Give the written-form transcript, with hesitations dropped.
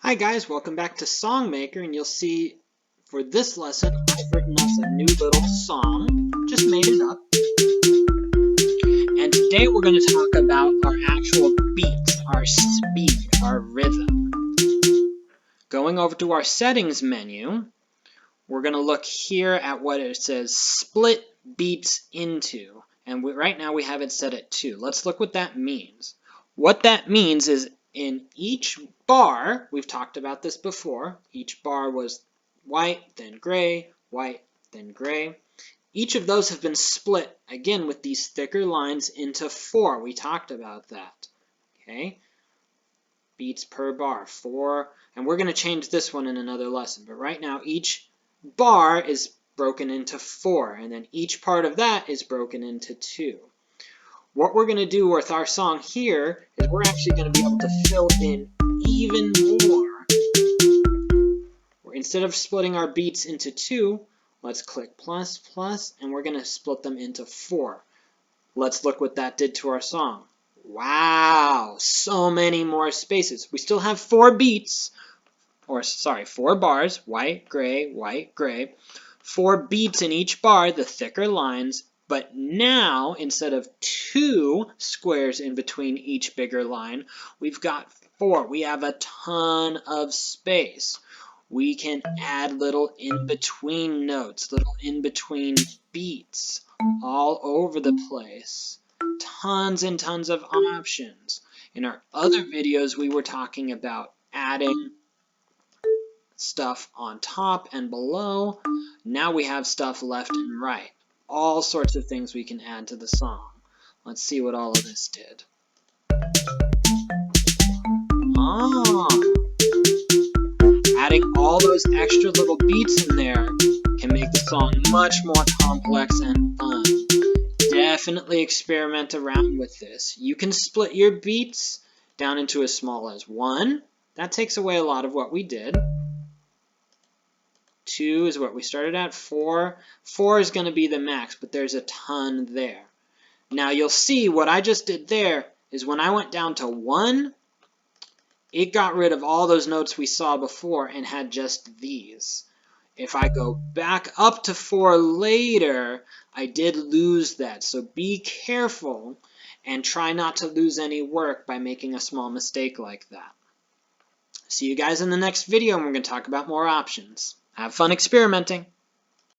Hi guys, welcome back to Songmaker, and you'll see for this lesson I've written us a new little song, just made it up. And today we're going to talk about our actual beats, our speed, our rhythm. Going over to our settings menu, we're going to look here at what it says split beats into. And right now we have it set at 2. Let's look what that means. What that means is in each bar, we've talked about this before, each bar was white, then gray, then gray. Each of those have been split, again, with these thicker lines into 4. We talked about that. Okay? Beats per bar, 4. And we're going to change this one in another lesson. But right now, each bar is broken into 4. And then each part of that is broken into 2. What we're going to do with our song here is we're actually going to be able to fill in even more. Instead of splitting our beats into 2, let's click plus, plus, and we're going to split them into 4. Let's look what that did to our song. Wow, so many more spaces. We still have 4 beats, or sorry, 4 bars, white, gray, 4 beats in each bar, the thicker lines. But now, instead of 2 squares in between each bigger line, we've got 4. We have a ton of space. We can add little in-between notes, little in-between beats all over the place. Tons and tons of options. In our other videos, we were talking about adding stuff on top and below. Now we have stuff left and right. All sorts of things we can add to the song. Let's see what all of this did. Adding all those extra little beats in there can make the song much more complex and fun. Definitely experiment around with this. You can split your beats down into as small as 1. That takes away a lot of what we did. 2 is what we started at. 4 is going to be the max, but there's a ton there. Now you'll see what I just did there is when I went down to 1, it got rid of all those notes we saw before and had just these. If I go back up to 4 later, I did lose that. So be careful and try not to lose any work by making a small mistake like that. See you guys in the next video, and we're going to talk about more options. Have fun experimenting.